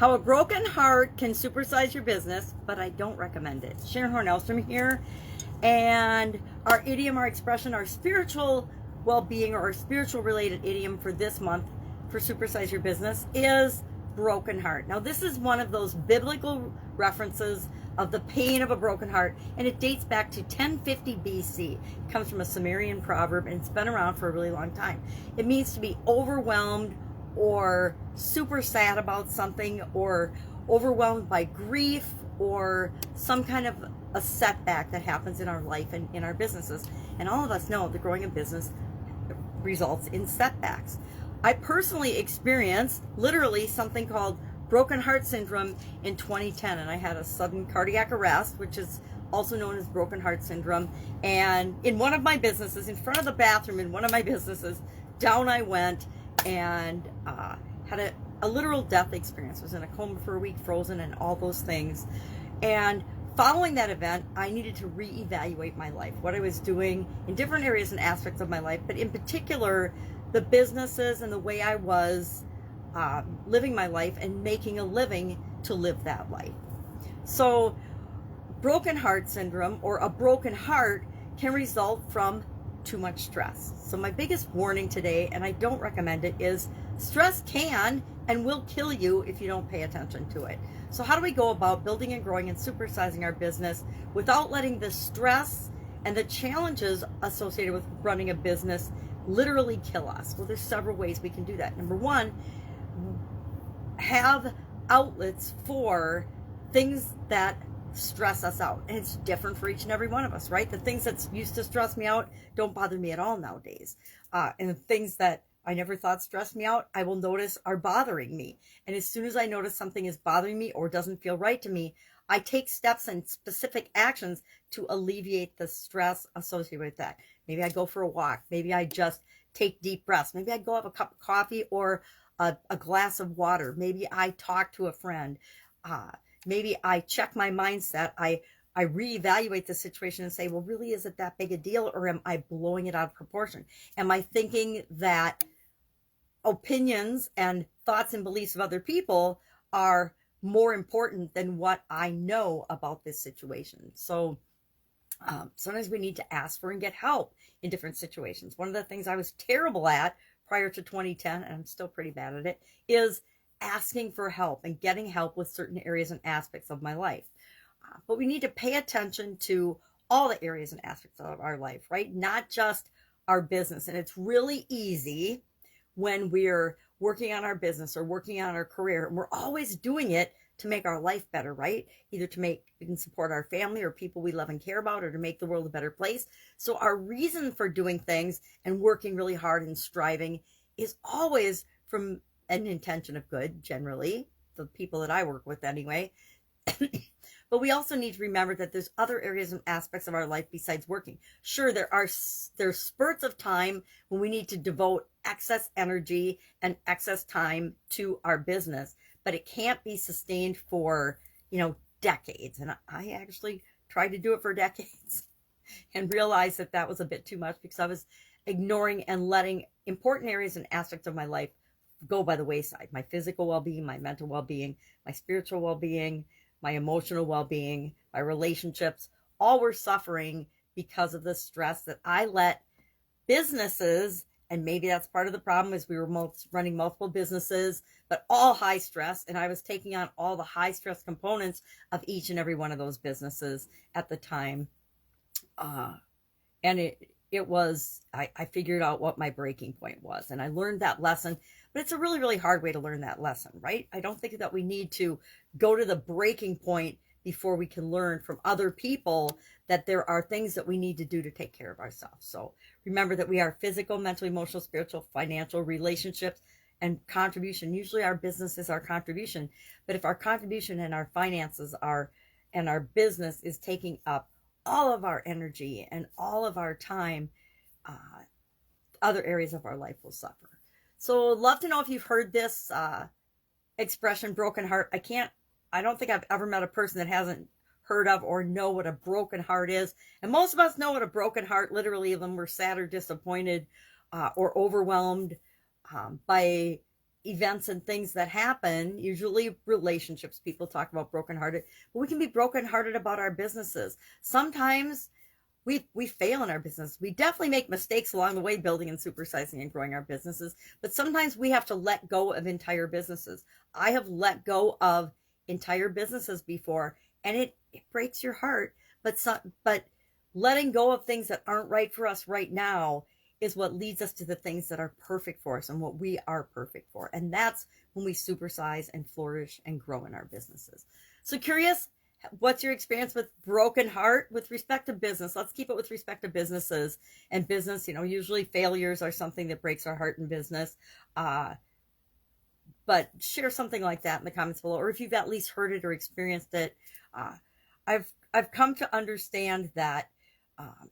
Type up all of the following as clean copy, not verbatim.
How a broken heart can supersize your business, but I don't recommend it. Sharon Horne-Ellstrom here. And our idiom, our expression, our spiritual well-being or our spiritual related idiom for this month for Supersize Your Business is broken heart. Now, this is one of those biblical references of the pain of a broken heart, and it dates back to 1050 BC. It comes from a Sumerian proverb, and it's been around for a really long time. It means to be overwhelmed or super sad about something, or overwhelmed by grief, or some kind of a setback that happens in our life and in our businesses. And all of us know that growing a business results in setbacks. I personally experienced literally something called broken heart syndrome in 2010, and I had a sudden cardiac arrest, which is also known as broken heart syndrome. And in one of my businesses, in front of the bathroom in one of my businesses, down I went and had a literal death experience. Was in a coma for a week, frozen, and all those things. And following that event, I needed to reevaluate my life, what I was doing in different areas and aspects of my life, but in particular, the businesses and the way I was living my life and making a living to live that life. So broken heart syndrome, or a broken heart, can result from too much stress. So my biggest warning today, and I don't recommend it, is stress can and will kill you if you don't pay attention to it. So how do we go about building and growing and supersizing our business without letting the stress and the challenges associated with running a business literally kill us? Well, there's several ways we can do that. Number one, have outlets for things that stress us out. And it's different for each and every one of us, right? The things that used to stress me out don't bother me at all nowadays. And the things that I never thought stressed me out, I will notice are bothering me. And as soon as I notice something is bothering me or doesn't feel right to me, I take steps and specific actions to alleviate the stress associated with that. Maybe I go for a walk. Maybe I just take deep breaths. Maybe I go have a cup of coffee or a glass of water. Maybe I talk to a friend. Maybe I check my mindset. I reevaluate the situation and say, well, really, is it that big a deal, or am I blowing it out of proportion? Am I thinking that opinions and thoughts and beliefs of other people are more important than what I know about this situation? So sometimes we need to ask for and get help in different situations. One of the things I was terrible at prior to 2010, and I'm still pretty bad at it, is asking for help and getting help with certain areas and aspects of my life. But we need to pay attention to all the areas and aspects of our life, right? Not just our business. And it's really easy when we're working on our business or working on our career, and we're always doing it to make our life better, right? Either to make and support our family or people we love and care about, or to make the world a better place. So our reason for doing things and working really hard and striving is always from an intention of good, generally, the people that I work with anyway. But we also need to remember that there's other areas and aspects of our life besides working. Sure, there's spurts of time when we need to devote excess energy and excess time to our business, but it can't be sustained for, decades. And I actually tried to do it for decades and realized that that was a bit too much, because I was ignoring and letting important areas and aspects of my life go by the wayside. My physical well-being, my mental well-being, my spiritual well-being, my emotional well-being, my relationships, all were suffering because of the stress that I let businesses, and maybe that's part of the problem, is we were running multiple businesses, but all high stress, and I was taking on all the high stress components of each and every one of those businesses at the time. And it was, I figured out what my breaking point was, and I learned that lesson. But it's a really, really hard way to learn that lesson, right? I don't think that we need to go to the breaking point before we can learn from other people that there are things that we need to do to take care of ourselves. So remember that we are physical, mental, emotional, spiritual, financial, relationships, and contribution. Usually our business is our contribution. But if our contribution and our finances and our business is taking up all of our energy and all of our time, other areas of our life will suffer. So love to know if you've heard this expression, broken heart. I don't think I've ever met a person that hasn't heard of or know what a broken heart is. And most of us know what a broken heart, literally, when we're sad or disappointed or overwhelmed by events and things that happen, usually relationships, people talk about brokenhearted, but we can be brokenhearted about our businesses. Sometimes we fail in our business. We definitely make mistakes along the way building and supersizing and growing our businesses, but sometimes we have to let go of entire businesses. I have let go of entire businesses before, and it breaks your heart, but letting go of things that aren't right for us right now is what leads us to the things that are perfect for us and what we are perfect for. And that's when we supersize and flourish and grow in our businesses. So curious, what's your experience with broken heart with respect to business? Let's keep it with respect to businesses and business. Usually failures are something that breaks our heart in business. But share something like that in the comments below, or if you've at least heard it or experienced it. Uh, I've come to understand that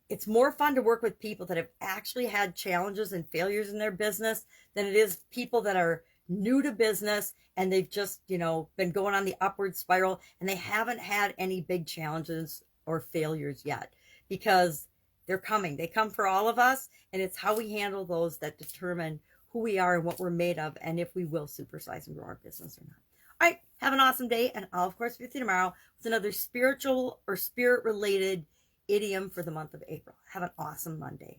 it's more fun to work with people that have actually had challenges and failures in their business than it is people that are new to business and they've just, been going on the upward spiral and they haven't had any big challenges or failures yet, because they're coming. They come for all of us, and it's how we handle those that determine who we are and what we're made of, and if we will supersize and grow our business or not. All right, have an awesome day, and I'll, of course, be with you tomorrow with another spiritual or spirit-related idiom for the month of April. Have an awesome Monday.